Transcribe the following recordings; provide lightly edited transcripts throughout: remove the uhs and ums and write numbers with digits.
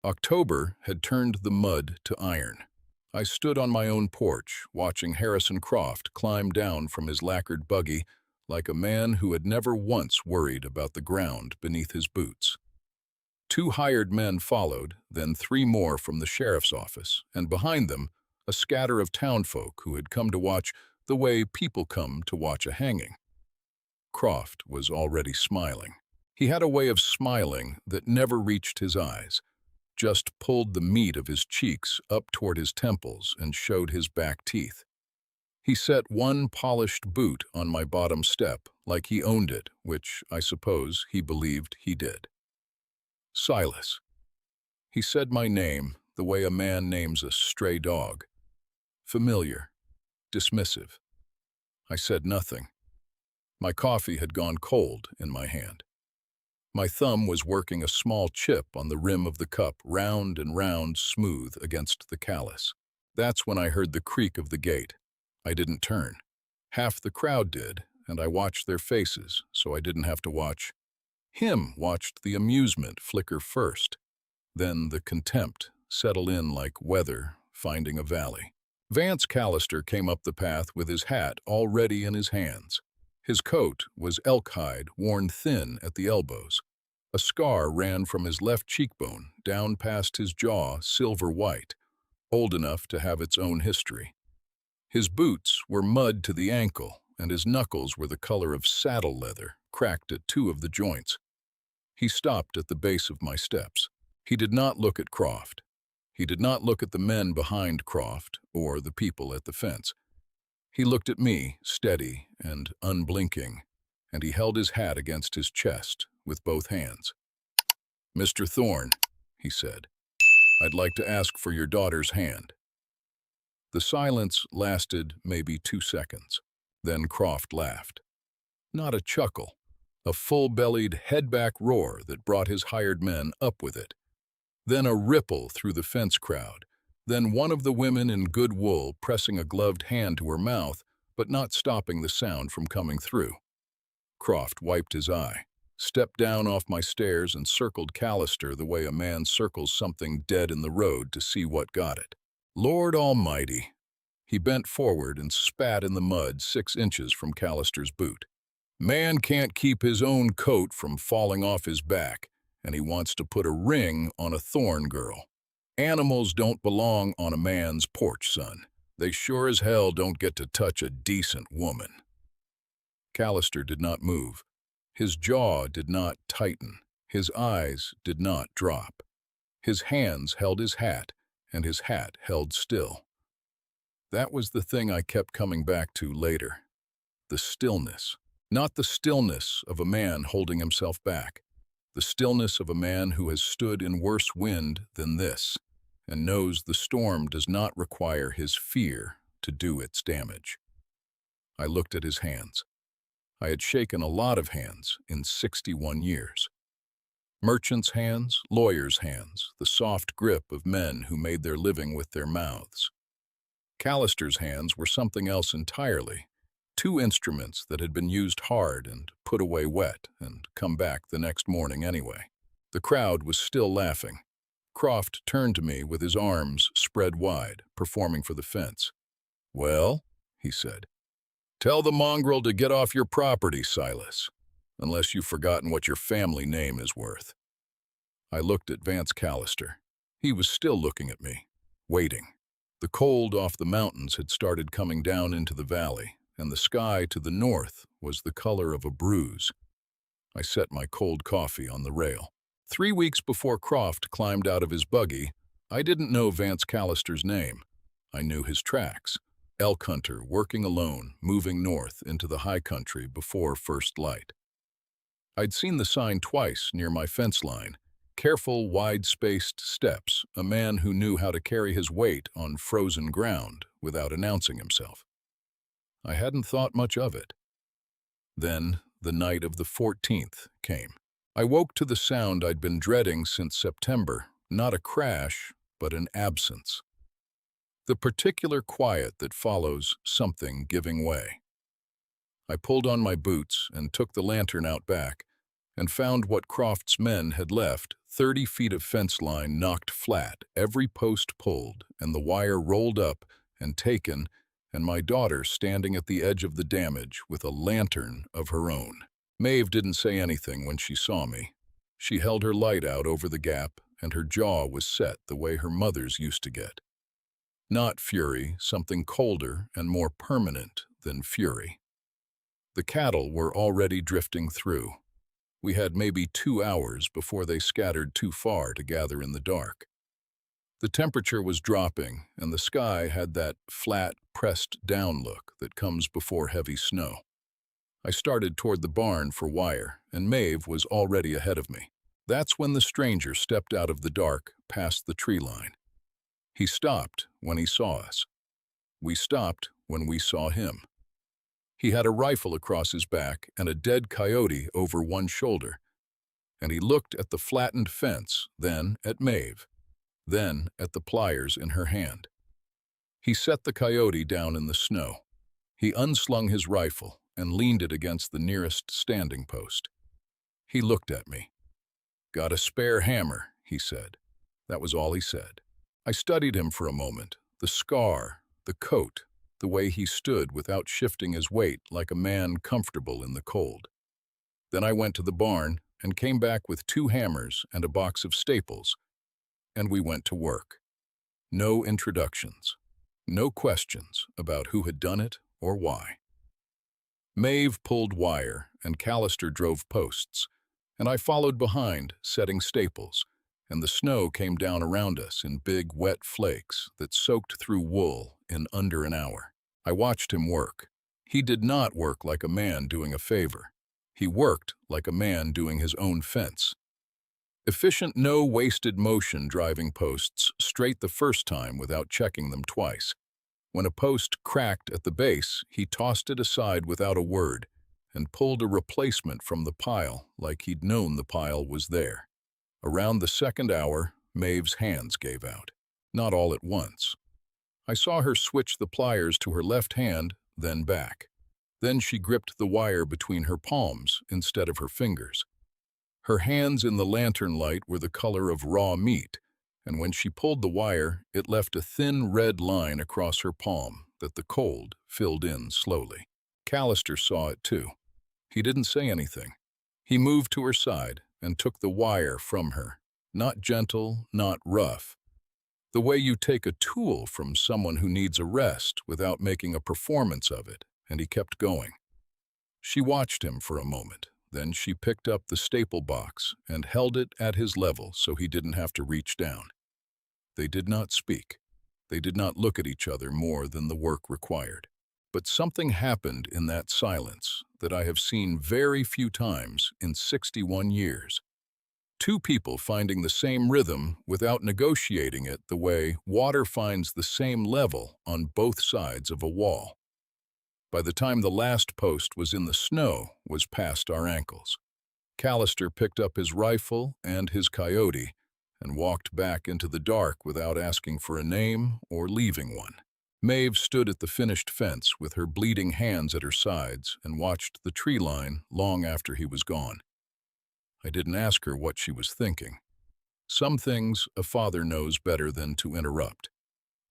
October had turned the mud to iron. I stood on my own porch, watching Harrison Croft climb down from his lacquered buggy like a man who had never once worried about the ground beneath his boots. Two hired men followed, then three more from the sheriff's office, and behind them, a scatter of townfolk who had come to watch the way people come to watch a hanging. Croft was already smiling. He had a way of smiling that never reached his eyes, just pulled the meat of his cheeks up toward his temples and showed his back teeth. He set one polished boot on my bottom step like he owned it, which I suppose he believed he did. Silas. He said my name the way a man names a stray dog. Familiar, dismissive. I said nothing. My coffee had gone cold in my hand. My thumb was working a small chip on the rim of the cup, round and round, smooth against the callus. That's when I heard the creak of the gate. I didn't turn. Half the crowd did, and I watched their faces, so I didn't have to watch. Him watched the amusement flicker first, then the contempt settle in like weather finding a valley. Vance Callister came up the path with his hat already in his hands. His coat was elk hide, worn thin at the elbows. A scar ran from his left cheekbone down past his jaw, silver white, old enough to have its own history. His boots were mud to the ankle, and his knuckles were the color of saddle leather, cracked at two of the joints. He stopped at the base of my steps. He did not look at Croft. He did not look at the men behind Croft or the people at the fence. He looked at me, steady and unblinking, and he held his hat against his chest with both hands. "Mr. Thorne," he said, "I'd like to ask for your daughter's hand." The silence lasted maybe 2 seconds. Then Croft laughed. Not a chuckle, a full-bellied, head-back roar that brought his hired men up with it. Then a ripple through the fence crowd. Then one of the women in good wool pressing a gloved hand to her mouth, but not stopping the sound from coming through. Croft wiped his eye, stepped down off my stairs and circled Callister the way a man circles something dead in the road to see what got it. Lord Almighty! He bent forward and spat in the mud 6 inches from Callister's boot. Man can't keep his own coat from falling off his back, and he wants to put a ring on a Thorne girl. Animals don't belong on a man's porch, son. They sure as hell don't get to touch a decent woman. Callister did not move. His jaw did not tighten. His eyes did not drop. His hands held his hat, and his hat held still. That was the thing I kept coming back to later. The stillness. Not the stillness of a man holding himself back. The stillness of a man who has stood in worse wind than this, and knows the storm does not require his fear to do its damage. I looked at his hands. I had shaken a lot of hands in 61 years. Merchants' hands, lawyers' hands, the soft grip of men who made their living with their mouths. Callister's hands were something else entirely, 2 instruments that had been used hard and put away wet and come back the next morning anyway. The crowd was still laughing. Croft turned to me with his arms spread wide, performing for the fence. "Well," he said, "tell the mongrel to get off your property, Silas, unless you've forgotten what your family name is worth." I looked at Vance Callister. He was still looking at me, waiting. The cold off the mountains had started coming down into the valley, and the sky to the north was the color of a bruise. I set my cold coffee on the rail. 3 weeks before Croft climbed out of his buggy, I didn't know Vance Callister's name. I knew his tracks. Elk hunter working alone, moving north into the high country before first light. I'd seen the sign twice near my fence line. Careful, wide-spaced steps, a man who knew how to carry his weight on frozen ground without announcing himself. I hadn't thought much of it. Then the night of the 14th came. I woke to the sound I'd been dreading since September, not a crash, but an absence. The particular quiet that follows something giving way. I pulled on my boots and took the lantern out back, and found what Croft's men had left 30 feet of fence line knocked flat, every post pulled, and the wire rolled up and taken, and my daughter standing at the edge of the damage with a lantern of her own. Maeve didn't say anything when she saw me. She held her light out over the gap, and her jaw was set the way her mother's used to get. Not fury, something colder and more permanent than fury. The cattle were already drifting through. We had maybe 2 hours before they scattered too far to gather in the dark. The temperature was dropping, and the sky had that flat, pressed-down look that comes before heavy snow. I started toward the barn for wire, and Maeve was already ahead of me. That's when the stranger stepped out of the dark, past the tree line. He stopped when he saw us. We stopped when we saw him. He had a rifle across his back and a dead coyote over one shoulder, and he looked at the flattened fence, then at Maeve, then at the pliers in her hand. He set the coyote down in the snow. He unslung his rifle and leaned it against the nearest standing post. He looked at me. "Got a spare hammer," he said. That was all he said. I studied him for a moment, the scar, the coat, the way he stood without shifting his weight like a man comfortable in the cold. Then I went to the barn and came back with 2 hammers and a box of staples, and we went to work. No introductions, no questions about who had done it or why. Maeve pulled wire and Callister drove posts, and I followed behind, setting staples, and the snow came down around us in big, wet flakes that soaked through wool in under an hour. I watched him work. He did not work like a man doing a favor. He worked like a man doing his own fence. Efficient, no wasted motion driving posts straight the first time without checking them twice. When a post cracked at the base, he tossed it aside without a word and pulled a replacement from the pile like he'd known the pile was there. Around the second hour, Maeve's hands gave out. Not all at once. I saw her switch the pliers to her left hand, then back. Then she gripped the wire between her palms instead of her fingers. Her hands in the lantern light were the color of raw meat, and when she pulled the wire, it left a thin red line across her palm that the cold filled in slowly. Callister saw it too. He didn't say anything. He moved to her side and took the wire from her. Not gentle, not rough. The way you take a tool from someone who needs a rest without making a performance of it, and he kept going. She watched him for a moment. Then she picked up the staple box and held it at his level so he didn't have to reach down. They did not speak. They did not look at each other more than the work required. But something happened in that silence that I have seen very few times in 61 years. 2 people finding the same rhythm without negotiating it the way water finds the same level on both sides of a wall. By the time the last post was in the snow was past our ankles. Callister picked up his rifle and his coyote and walked back into the dark without asking for a name or leaving one. Maeve stood at the finished fence with her bleeding hands at her sides and watched the tree line long after he was gone. I didn't ask her what she was thinking. Some things a father knows better than to interrupt.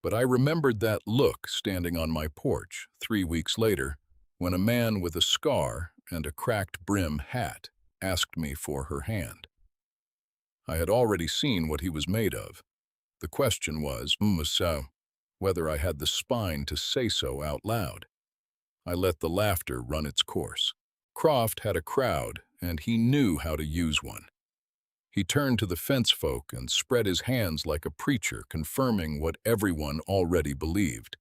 But I remembered that look standing on my porch 3 weeks later when a man with a scar and a cracked brim hat asked me for her hand. I had already seen what he was made of. The question was, whether I had the spine to say so out loud. I let the laughter run its course. Croft had a crowd, and he knew how to use one. He turned to the fence folk and spread his hands like a preacher, confirming what everyone already believed.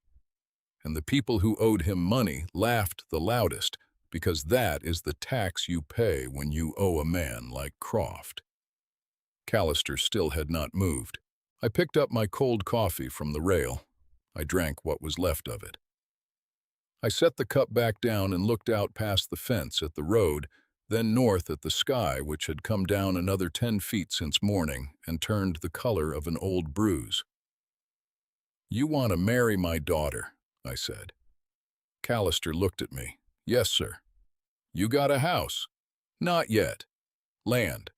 And the people who owed him money laughed the loudest, because that is the tax you pay when you owe a man like Croft. Callister still had not moved. I picked up my cold coffee from the rail. I drank what was left of it. I set the cup back down and looked out past the fence at the road, then north at the sky, which had come down another 10 feet since morning and turned the color of an old bruise. "You want to marry my daughter," I said. Callister looked at me. "Yes, sir." "You got a house?" "Not yet." "Land?"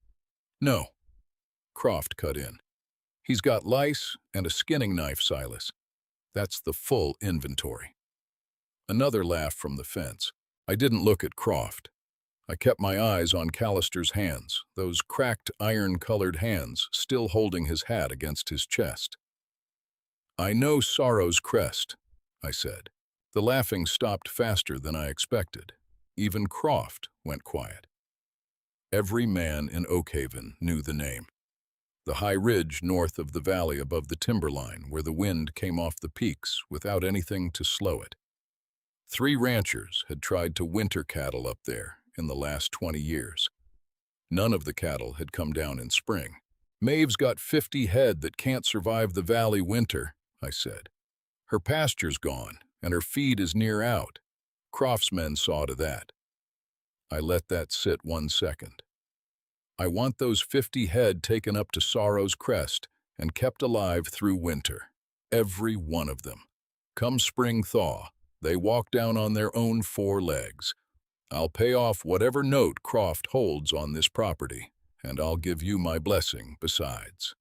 "No." Croft cut in. "He's got lice and a skinning knife, Silas. That's the full inventory." Another laugh from the fence. I didn't look at Croft. I kept my eyes on Callister's hands, those cracked iron-colored hands still holding his hat against his chest. "I know sorrow's crest," I said. The laughing stopped faster than I expected. Even Croft went quiet. Every man in Oakhaven knew the name. The high ridge north of the valley above the timberline where the wind came off the peaks without anything to slow it. 3 ranchers had tried to winter cattle up there in the last 20 years. None of the cattle had come down in spring. "Maeve's got 50 head that can't survive the valley winter," I said. "Her pasture's gone, and her feed is near out. Croft's men saw to that." I let that sit 1 second. "I want those 50 head taken up to Sorrow's Crest and kept alive through winter. Every one of them. Come spring thaw, they walk down on their own 4 legs. I'll pay off whatever note Croft holds on this property, and I'll give you my blessing besides."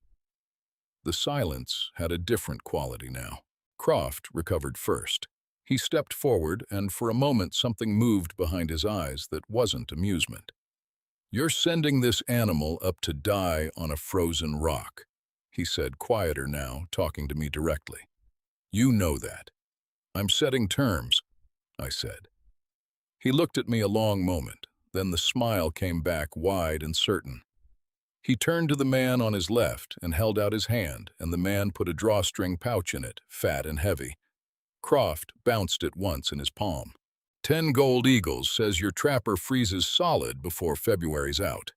The silence had a different quality now. Croft recovered first. He stepped forward, and for a moment something moved behind his eyes that wasn't amusement. "You're sending this animal up to die on a frozen rock," he said, quieter now, talking to me directly. "You know that." "I'm setting terms," I said. He looked at me a long moment, then the smile came back wide and certain. He turned to the man on his left and held out his hand, and the man put a drawstring pouch in it, fat and heavy. Croft bounced it once in his palm. "10 gold eagles says your trapper freezes solid before February's out."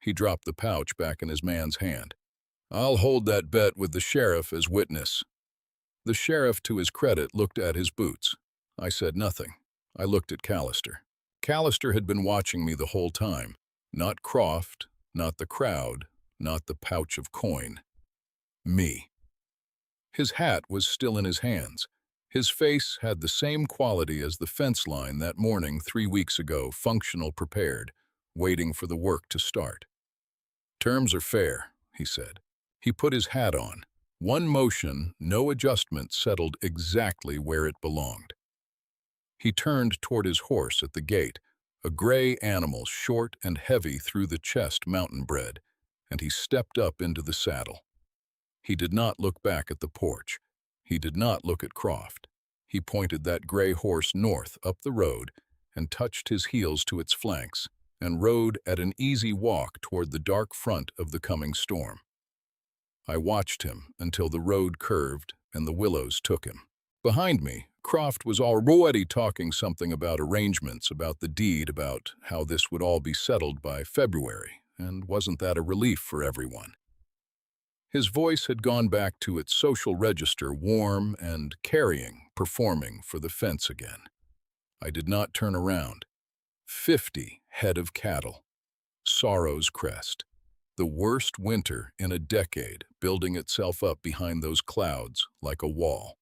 He dropped the pouch back in his man's hand. "I'll hold that bet with the sheriff as witness." The sheriff, to his credit, looked at his boots. I said nothing. I looked at Callister. Callister had been watching me the whole time. Not Croft, not the crowd, not the pouch of coin. Me. His hat was still in his hands. His face had the same quality as the fence line that morning 3 weeks ago, functional, prepared, waiting for the work to start. "Terms are fair," he said. He put his hat on. One motion, no adjustment, settled exactly where it belonged. He turned toward his horse at the gate, a gray animal, short and heavy through the chest, mountain bred, and he stepped up into the saddle. He did not look back at the porch. He did not look at Croft. He pointed that gray horse north up the road and touched his heels to its flanks and rode at an easy walk toward the dark front of the coming storm. I watched him until the road curved and the willows took him. Behind me, Croft was already talking something about arrangements, about the deed, about how this would all be settled by February, and wasn't that a relief for everyone? His voice had gone back to its social register, warm and carrying, performing for the fence again. I did not turn around. 50 head of cattle. Sorrow's Crest. The worst winter in a decade, building itself up behind those clouds like a wall.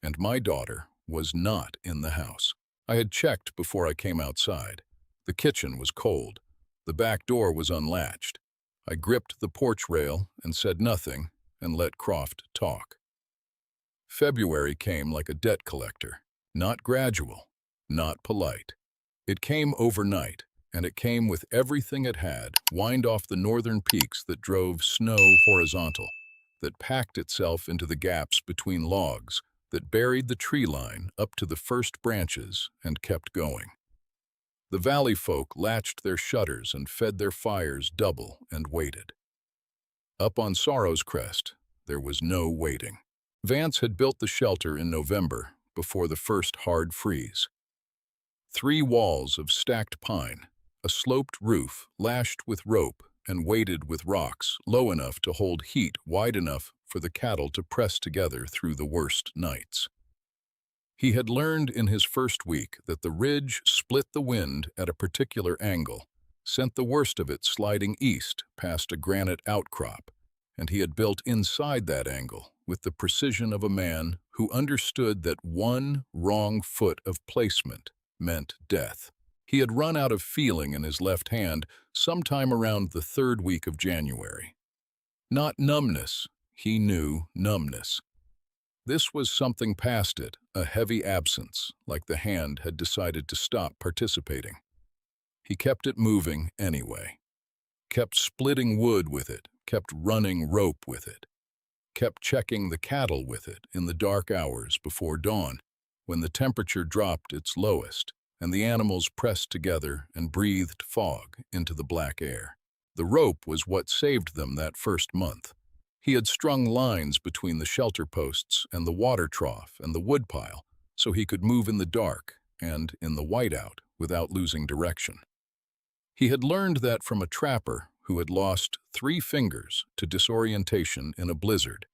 And my daughter was not in the house. I had checked before I came outside. The kitchen was cold. The back door was unlatched. I gripped the porch rail and said nothing and let Croft talk. February came like a debt collector, not gradual, not polite. It came overnight, and it came with everything it had, whined off the northern peaks that drove snow horizontal, that packed itself into the gaps between logs, that buried the tree line up to the first branches and kept going. The valley folk latched their shutters and fed their fires double and waited. Up on Sorrow's Crest, there was no waiting. Vance had built the shelter in November, before the first hard freeze. 3 walls of stacked pine, a sloped roof lashed with rope and weighted with rocks, low enough to hold heat, wide enough for the cattle to press together through the worst nights. He had learned in his first week that the ridge split the wind at a particular angle, sent the worst of it sliding east past a granite outcrop, and he had built inside that angle with the precision of a man who understood that one wrong foot of placement meant death. He had run out of feeling in his left hand sometime around the 3rd week of January. Not numbness. He knew numbness. This was something past it, a heavy absence, like the hand had decided to stop participating. He kept it moving anyway. Kept splitting wood with it, kept running rope with it, kept checking the cattle with it in the dark hours before dawn, when the temperature dropped its lowest and the animals pressed together and breathed fog into the black air. The rope was what saved them that first month. He had strung lines between the shelter posts and the water trough and the woodpile so he could move in the dark and in the whiteout without losing direction. He had learned that from a trapper who had lost 3 fingers to disorientation in a blizzard.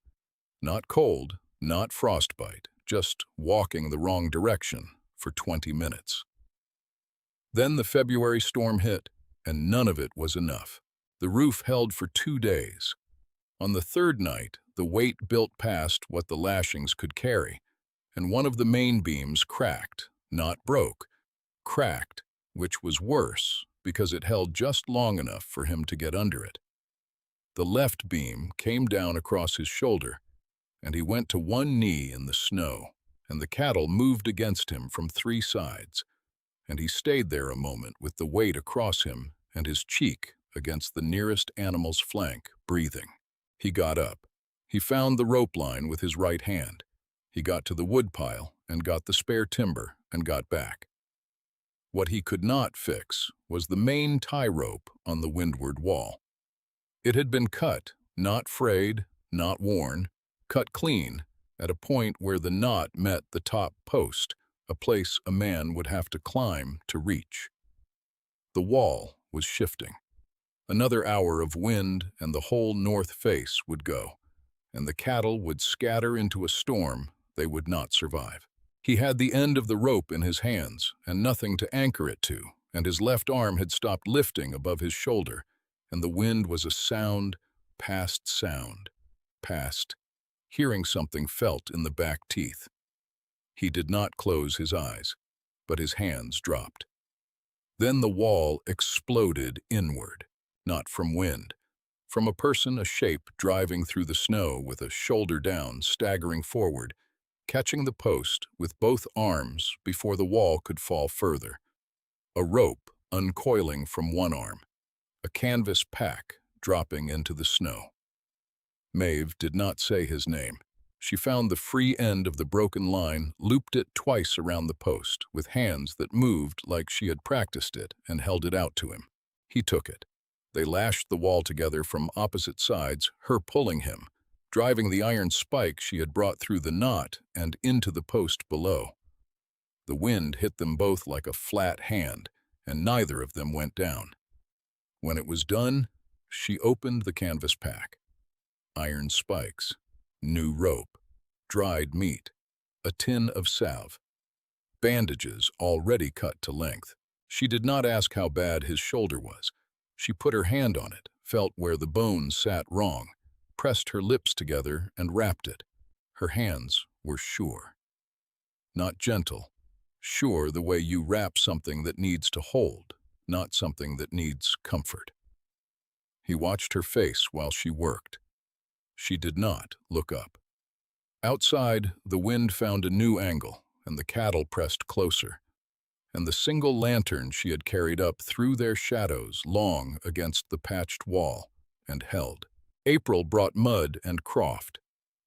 Not cold, not frostbite, just walking the wrong direction for 20 minutes. Then the February storm hit, and none of it was enough. The roof held for 2 days. On the 3rd night, the weight built past what the lashings could carry, and one of the main beams cracked, not broke, cracked, which was worse because it held just long enough for him to get under it. The left beam came down across his shoulder, and he went to one knee in the snow, and the cattle moved against him from 3 sides, and he stayed there a moment with the weight across him and his cheek against the nearest animal's flank, breathing. He got up. He found the rope line with his right hand. He got to the woodpile and got the spare timber and got back. What he could not fix was the main tie rope on the windward wall. It had been cut, not frayed, not worn, cut clean at a point where the knot met the top post, a place a man would have to climb to reach. The wall was shifting. Another hour of wind and the whole north face would go, and the cattle would scatter into a storm they would not survive. He had the end of the rope in his hands and nothing to anchor it to, and his left arm had stopped lifting above his shoulder, and the wind was a sound, past, hearing something felt in the back teeth. He did not close his eyes, but his hands dropped. Then the wall exploded inward, not from wind, from a person, a shape driving through the snow with a shoulder down, staggering forward, catching the post with both arms before the wall could fall further. A rope uncoiling from one arm, a canvas pack dropping into the snow. Maeve did not say his name. She found the free end of the broken line, looped it twice around the post, with hands that moved like she had practiced it, and held it out to him. He took it. They lashed the wall together from opposite sides, her pulling him, driving the iron spike she had brought through the knot and into the post below. The wind hit them both like a flat hand, and neither of them went down. When it was done, she opened the canvas pack. Iron spikes, new rope, dried meat, a tin of salve, bandages already cut to length. She did not ask how bad his shoulder was. She put her hand on it, felt where the bone sat wrong, pressed her lips together and wrapped it. Her hands were sure. Not gentle, sure the way you wrap something that needs to hold, not something that needs comfort. He watched her face while she worked. She did not look up. Outside, the wind found a new angle, and the cattle pressed closer, and the single lantern she had carried up threw their shadows long against the patched wall, and held. April brought mud and croft.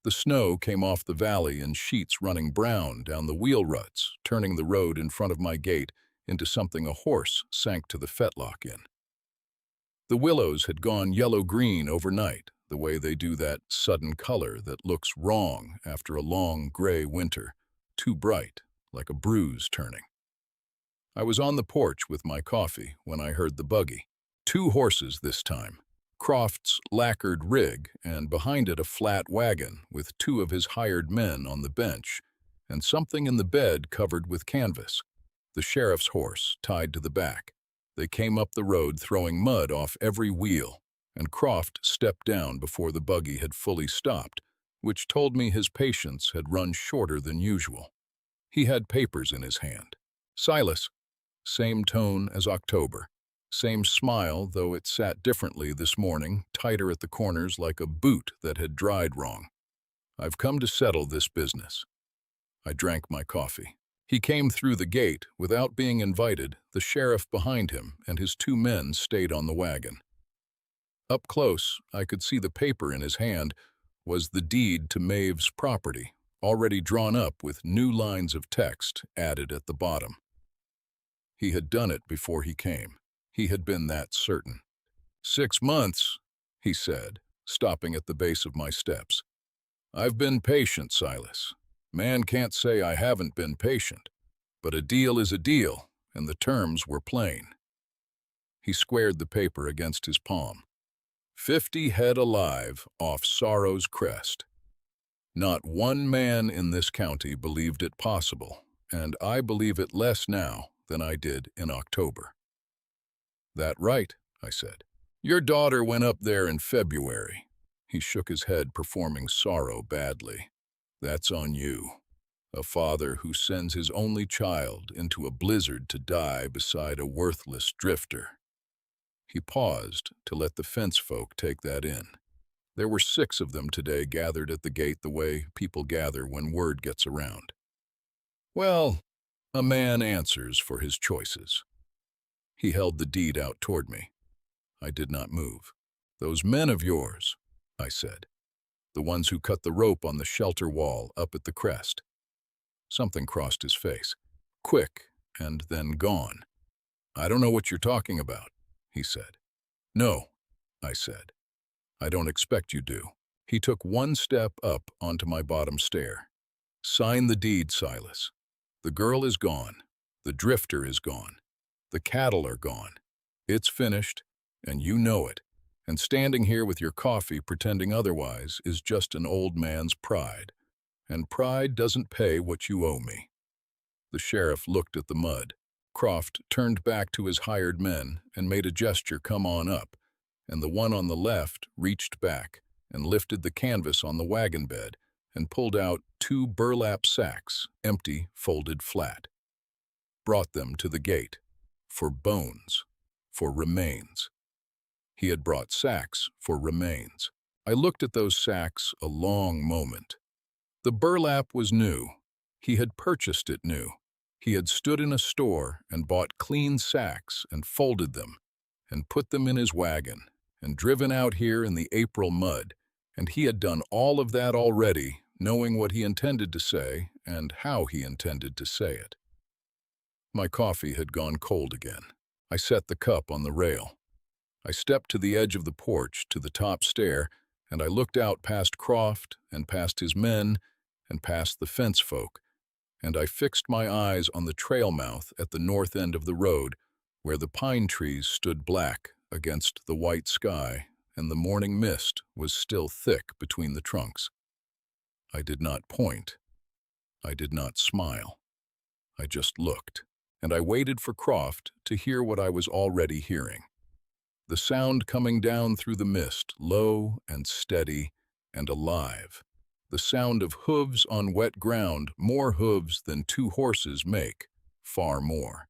The snow came off the valley in sheets running brown down the wheel ruts, turning the road in front of my gate into something a horse sank to the fetlock in. The willows had gone yellow-green overnight, the way they do that sudden color that looks wrong after a long gray winter, too bright, like a bruise turning. I was on the porch with my coffee when I heard the buggy. 2 horses this time. Croft's lacquered rig, and behind it a flat wagon with 2 of his hired men on the bench, and something in the bed covered with canvas. The sheriff's horse tied to the back. They came up the road throwing mud off every wheel, and Croft stepped down before the buggy had fully stopped, which told me his patience had run shorter than usual. He had papers in his hand. Silas, same tone as October. Same smile, though it sat differently this morning, tighter at the corners like a boot that had dried wrong. I've come to settle this business. I drank my coffee. He came through the gate without being invited. The sheriff behind him and his 2 men stayed on the wagon. Up close, I could see the paper in his hand was the deed to Maeve's property, already drawn up with new lines of text added at the bottom. He had done it before he came. He had been that certain. 6 months, he said, stopping at the base of my steps. I've been patient, Silas. Man can't say I haven't been patient, but a deal is a deal, and the terms were plain. He squared the paper against his palm. 50 head alive off sorrow's crest. Not one man in this county believed it possible, and I believe it less now than I did in October. That right, I said. Your daughter went up there in February. He shook his head, performing sorrow badly. That's on you. A father who sends his only child into a blizzard to die beside a worthless drifter. He paused to let the fence folk take that in. There were 6 of them today gathered at the gate the way people gather when word gets around. Well, a man answers for his choices. He held the deed out toward me. I did not move. Those men of yours, I said. The ones who cut the rope on the shelter wall up at the crest. Something crossed his face. Quick, and then gone. I don't know what you're talking about, he said. No, I said. I don't expect you do. He took 1 step up onto my bottom stair. Sign the deed, Silas. The girl is gone. The drifter is gone. The cattle are gone. It's finished, and you know it. And standing here with your coffee pretending otherwise is just an old man's pride. And pride doesn't pay what you owe me. The sheriff looked at the mud. Croft turned back to his hired men and made a gesture, come on up, and the one on the left reached back and lifted the canvas on the wagon bed and pulled out 2 burlap sacks, empty, folded flat. Brought them to the gate. For bones. For remains. He had brought sacks for remains. I looked at those sacks a long moment. The burlap was new. He had purchased it new. He had stood in a store and bought clean sacks and folded them and put them in his wagon and driven out here in the April mud, and he had done all of that already, knowing what he intended to say and how he intended to say it. My coffee had gone cold again. I set the cup on the rail. I stepped to the edge of the porch, to the top stair, and I looked out past Croft and past his men and past the fence folk, and I fixed my eyes on the trail mouth at the north end of the road, where the pine trees stood black against the white sky and the morning mist was still thick between the trunks. I did not point. I did not smile. I just looked, and I waited for Croft to hear what I was already hearing. The sound coming down through the mist, low and steady and alive. The sound of hooves on wet ground, more hooves than 2 horses make, far more.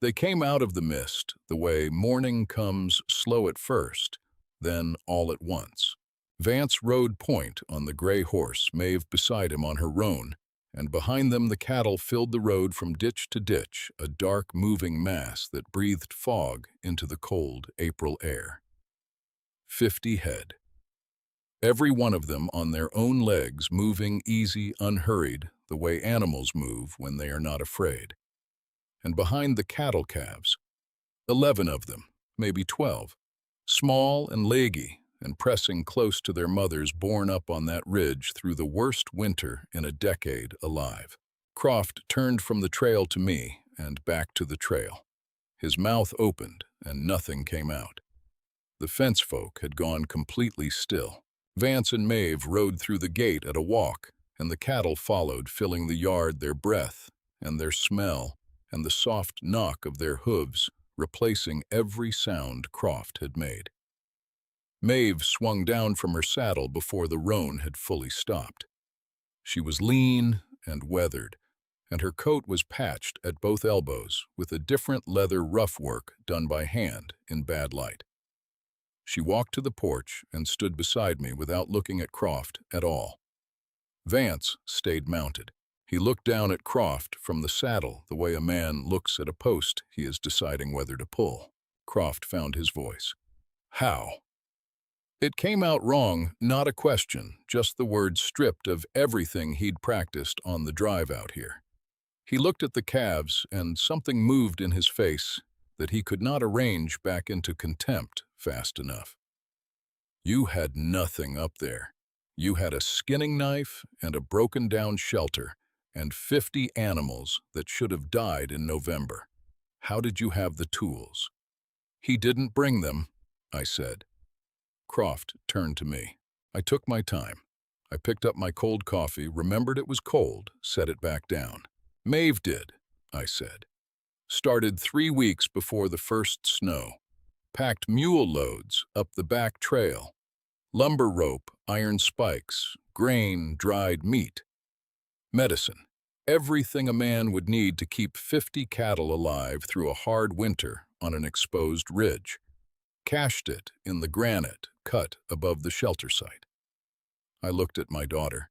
They came out of the mist the way morning comes slow at first, then all at once. Vance rode point on the gray horse, Maeve beside him on her roan, and behind them the cattle filled the road from ditch to ditch, a dark moving mass that breathed fog into the cold April air. 50 head. Every one of them on their own legs, moving easy, unhurried, the way animals move when they are not afraid. And behind the cattle calves, 11 of them, maybe 12, small and leggy, and pressing close to their mothers born up on that ridge through the worst winter in a decade alive. Croft turned from the trail to me and back to the trail. His mouth opened and nothing came out. The fence folk had gone completely still. Vance and Maeve rode through the gate at a walk, and the cattle followed, filling the yard, their breath and their smell and the soft knock of their hooves, replacing every sound Croft had made. Maeve swung down from her saddle before the roan had fully stopped. She was lean and weathered, and her coat was patched at both elbows with a different leather rough work done by hand in bad light. She walked to the porch and stood beside me without looking at Croft at all. Vance stayed mounted. He looked down at Croft from the saddle the way a man looks at a post he is deciding whether to pull. Croft found his voice. How? It came out wrong, not a question, just the words stripped of everything he'd practiced on the drive out here. He looked at the calves, and something moved in his face that he could not arrange back into contempt fast enough. You had nothing up there. You had a skinning knife and a broken-down shelter and 50 animals that should have died in November. How did you have the tools? He didn't bring them, I said. Croft turned to me. I took my time. I picked up my cold coffee, remembered it was cold, set it back down. Maeve did, I said. Started 3 weeks before the first snow. Packed mule loads up the back trail. Lumber rope, iron spikes, grain, dried meat. Medicine. Everything a man would need to keep 50 cattle alive through a hard winter on an exposed ridge. Cached it in the granite cut above the shelter site. I looked at my daughter.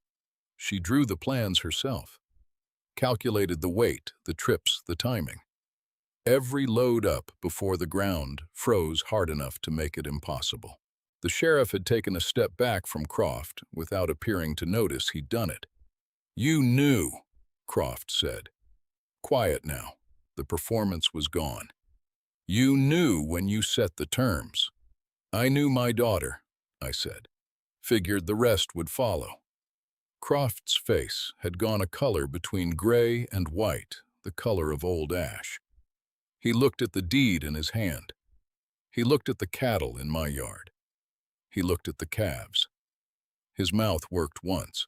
She drew the plans herself. Calculated the weight, the trips, the timing. Every load up before the ground froze hard enough to make it impossible. The sheriff had taken a step back from Croft without appearing to notice he'd done it. You knew, Croft said. Quiet now. The performance was gone. You knew when you set the terms. I knew my daughter, I said. Figured the rest would follow. Croft's face had gone a color between gray and white, the color of old ash. He looked at the deed in his hand. He looked at the cattle in my yard. He looked at the calves. His mouth worked once.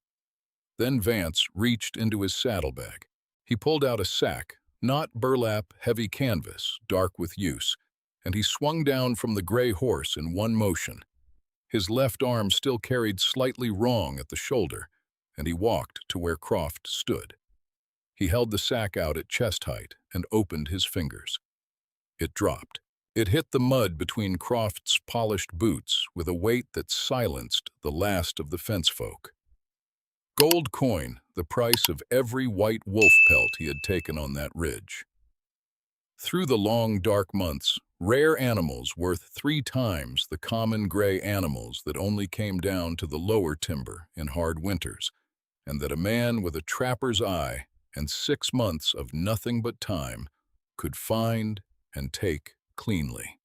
Then Vance reached into his saddlebag. He pulled out a sack, not burlap, heavy canvas, dark with use, and he swung down from the gray horse in one motion. His left arm still carried slightly wrong at the shoulder, and he walked to where Croft stood. He held the sack out at chest height and opened his fingers. It dropped. It hit the mud between Croft's polished boots with a weight that silenced the last of the fence folk. Gold coin, the price of every white wolf pelt he had taken on that ridge. Through the long, dark months, rare animals worth 3 times the common gray animals that only came down to the lower timber in hard winters, and that a man with a trapper's eye and 6 months of nothing but time could find and take cleanly.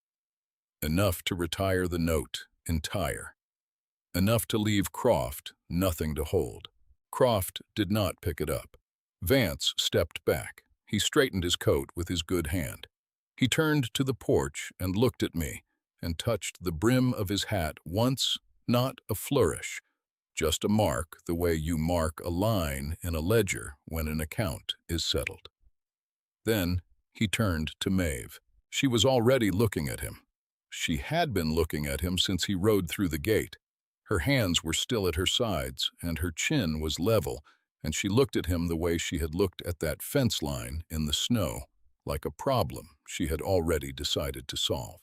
Enough to retire the note entire. Enough to leave Croft nothing to hold. Croft did not pick it up. Vance stepped back. He straightened his coat with his good hand. He turned to the porch and looked at me and touched the brim of his hat once, not a flourish, just a mark the way you mark a line in a ledger when an account is settled. Then he turned to Maeve. She was already looking at him. She had been looking at him since he rode through the gate. Her hands were still at her sides, and her chin was level, and she looked at him the way she had looked at that fence line in the snow, like a problem she had already decided to solve.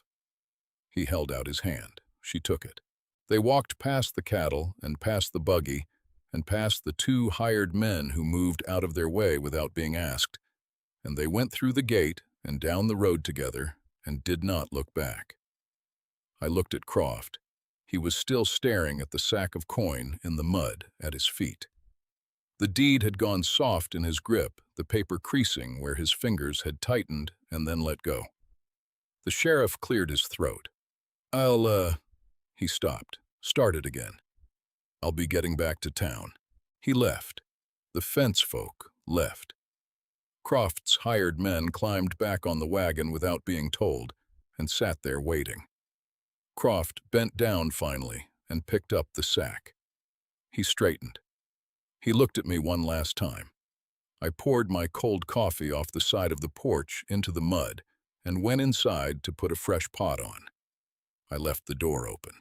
He held out his hand. She took it. They walked past the cattle and past the buggy and past the 2 hired men who moved out of their way without being asked, and they went through the gate and down the road together and did not look back. I looked at Croft. He was still staring at the sack of coin in the mud at his feet. The deed had gone soft in his grip, the paper creasing where his fingers had tightened and then let go. The sheriff cleared his throat. He stopped, started again. I'll be getting back to town. He left. The fence folk left. Croft's hired men climbed back on the wagon without being told and sat there waiting. Croft bent down finally and picked up the sack. He straightened. He looked at me one last time. I poured my cold coffee off the side of the porch into the mud and went inside to put a fresh pot on. I left the door open.